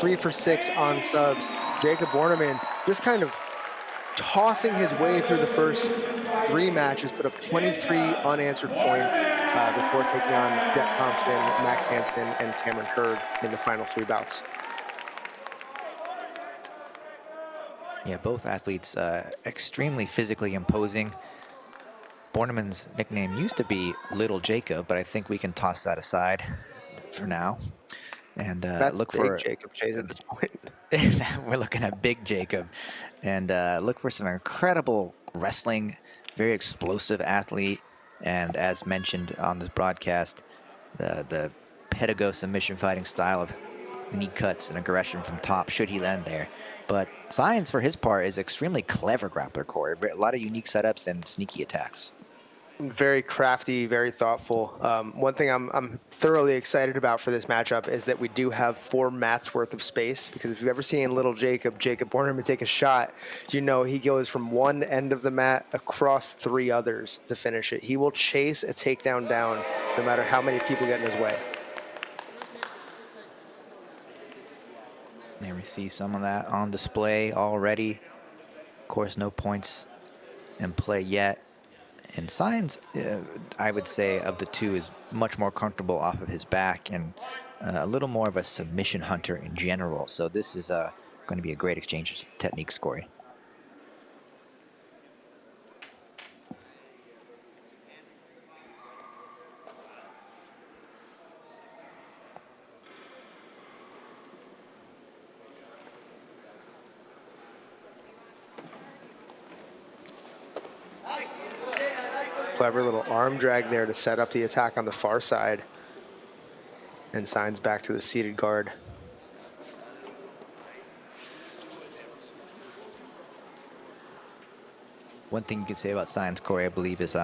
3 for 6 on subs. Jacob Bornemann just kind of tossing his way through the first 3 matches, put up 23 unanswered points before taking on Jet Thompson, Max Hansen, and Cameron Hurd in the final 3 bouts. Yeah, both athletes extremely physically imposing. Bornemann's nickname used to be Little Jacob, but I think we can toss that aside for now. And That's look big for Jacob Chase at this point. we're looking at Big Jacob, and look for some incredible wrestling, very explosive athlete, and as mentioned on this broadcast, the pedago submission fighting style of knee cuts and aggression from top should he land there. But Sainz, for his part, is extremely clever grappler, Corey. A lot of unique setups and sneaky attacks. Very crafty, very thoughtful. One thing I'm thoroughly excited about for this matchup is that we do have 4 mats worth of space, because if you've ever seen little Jacob Bornemann take a shot, you know he goes from one end of the mat across 3 others to finish it. He will chase a takedown down no matter how many people get in his way. There we see some of that on display already. Of course, no points in play yet. And Sainz, I would say, of the two, is much more comfortable off of his back and a little more of a submission hunter in general. So this is going to be a great exchange of techniques, Corey. Clever little arm drag there to set up the attack on the far side. And Sainz back to the seated guard. One thing you can say about Sainz, Corey, I believe, is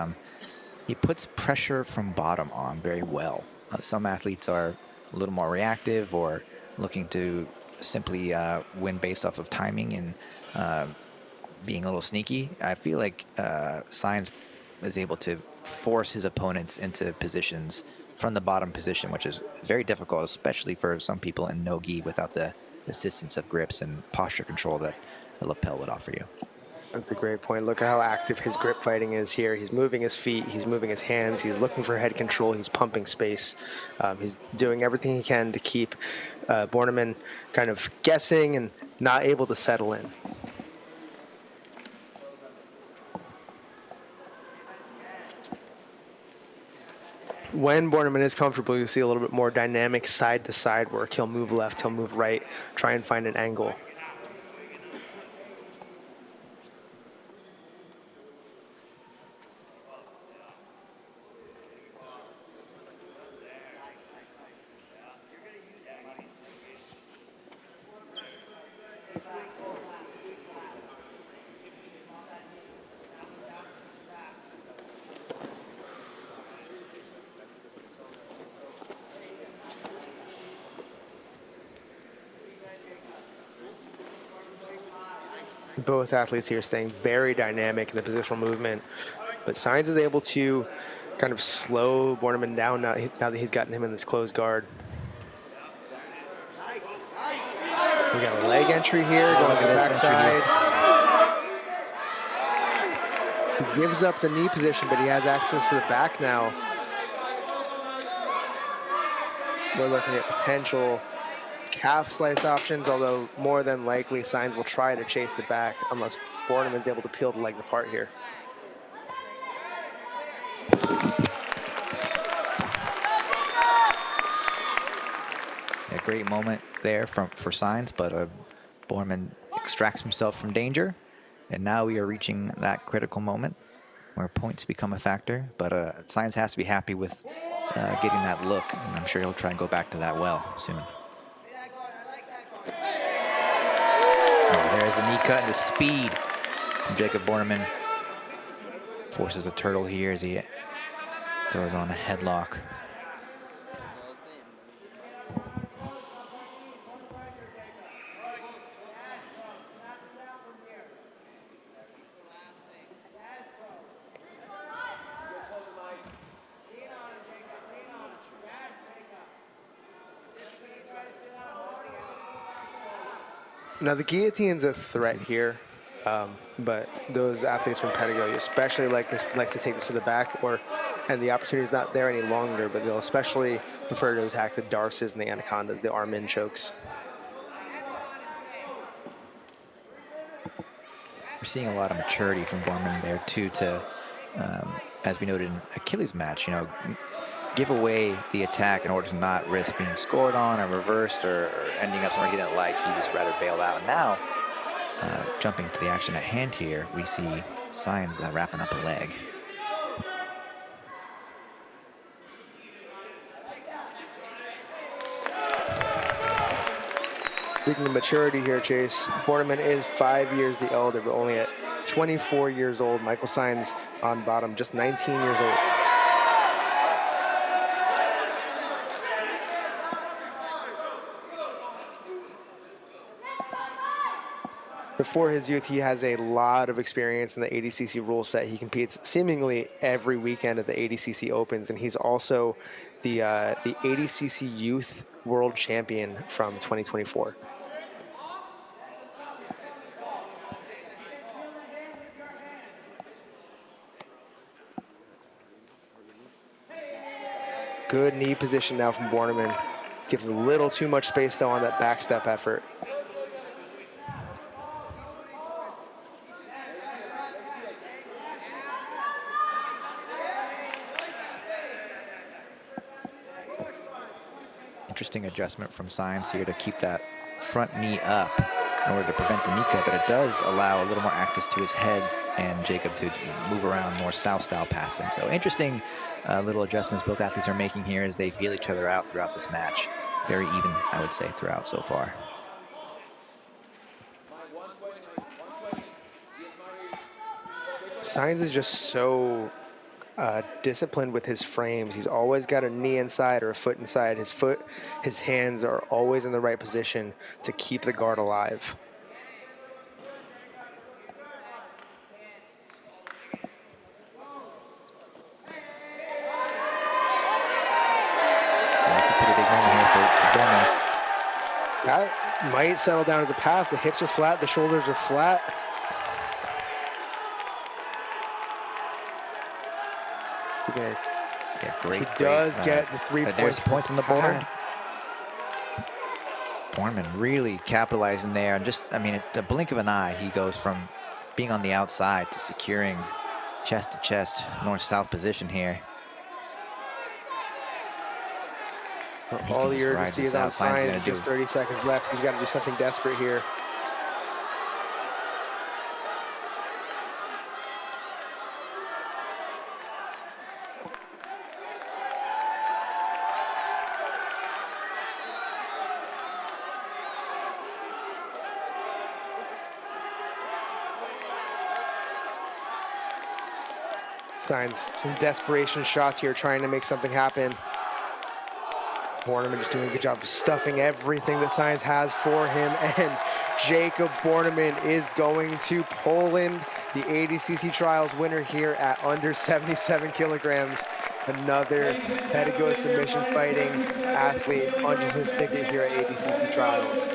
he puts pressure from bottom on very well. Some athletes are a little more reactive or looking to simply win based off of timing and being a little sneaky. I feel like Sainz is able to force his opponents into positions from the bottom position, which is very difficult, especially for some people in no-gi without the assistance of grips and posture control that the lapel would offer you. That's a great point. Look at how active his grip fighting is here. He's moving his feet, he's moving his hands, he's looking for head control, he's pumping space. He's doing everything he can to keep Bornemann kind of guessing and not able to settle in. When Bornemann is comfortable, you see a little bit more dynamic side-to-side work. He'll move left, he'll move right, try and find an angle. Both athletes here staying very dynamic in the positional movement, but Sainz is able to kind of slow Bornemann down now that he's gotten him in this closed guard. We got a leg entry here, going to the backside. He gives up the knee position, but he has access to the back now. We're looking at potential calf slice options, although more than likely Sainz will try to chase the back unless Bornemann's able to peel the legs apart here. A great moment there for Sainz, but Bornemann extracts himself from danger, and now we are reaching that critical moment where points become a factor. But Sainz has to be happy with getting that look, and I'm sure he'll try and go back to that well soon. Oh, there's a knee cut and the speed from Jacob Bornemann. Forces a turtle here as he throws on a headlock. Now the guillotine's a threat here, but those athletes from Patagonia especially like to take this to the back, and the opportunity is not there any longer. But they'll especially prefer to attack the Darces and the Anacondas, the arm in chokes. We're seeing a lot of maturity from Bornemann there too. To as we noted in Achilles' match, you know, give away the attack in order to not risk being scored on or reversed or ending up somewhere he didn't like. He just rather bailed out. And now, jumping to the action at hand here, we see Sainz wrapping up a leg. Speaking of maturity here, Chase, Bornemann is 5 years the elder, but only at 24 years old. Michael Sainz on bottom, just 19 years old. Before his youth, he has a lot of experience in the ADCC rule set. He competes seemingly every weekend at the ADCC Opens, and he's also the ADCC Youth World Champion from 2024. Good knee position now from Bornemann. Gives a little too much space, though, on that back step effort. Interesting adjustment from Sainz here to keep that front knee up in order to prevent the knee cut, but it does allow a little more access to his head and Jacob to move around more south style passing. So interesting little adjustments both athletes are making here as they feel each other out throughout this match. Very even, I would say, throughout so far. Sainz is just so disciplined with his frames. He's always got a knee inside or a foot inside. His hands are always in the right position to keep the guard alive. That's a pretty big moment here for Bornemann. That might settle down as a pass. The hips are flat, the shoulders are flat. Okay. Yeah, great. He does get the 3 points. There's points on the board. Bornemann really capitalizing there. And just, I mean, at the blink of an eye, he goes from being on the outside to securing chest to chest, north-south position here. All the urgency is on Sainz. Just 30 seconds left. He's got to do something desperate here. Sainz, some desperation shots here, trying to make something happen. Bornemann just doing a good job of stuffing everything that Sainz has for him, and Jacob Bornemann is going to Poland, the ADCC Trials winner here at under 77 kilograms. Another Patagonia submission fighting athlete punches his ticket here at ADCC Trials.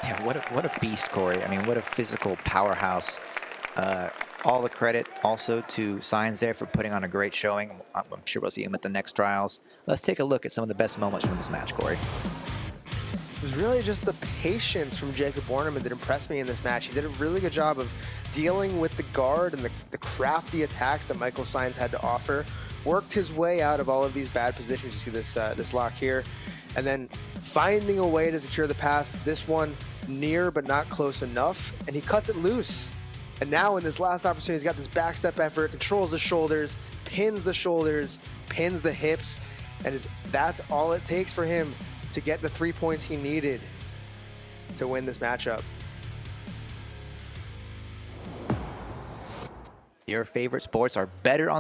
Yeah, what a beast, Corey. I mean, what a physical powerhouse. All the credit also to Sainz there for putting on a great showing. I'm sure we'll see him at the next trials. Let's take a look at some of the best moments from this match, Corey. It was really just the patience from Jacob Bornemann that impressed me in this match. He did a really good job of dealing with the guard and the crafty attacks that Michael Sainz had to offer. Worked his way out of all of these bad positions. You see this this lock here, and then finding a way to secure the pass. This one near but not close enough, and he cuts it loose. And now in this last opportunity, he's got this back step effort, controls the shoulders, pins the hips, and that's all it takes for him to get the 3 points he needed to win this matchup. Your favorite sports are better on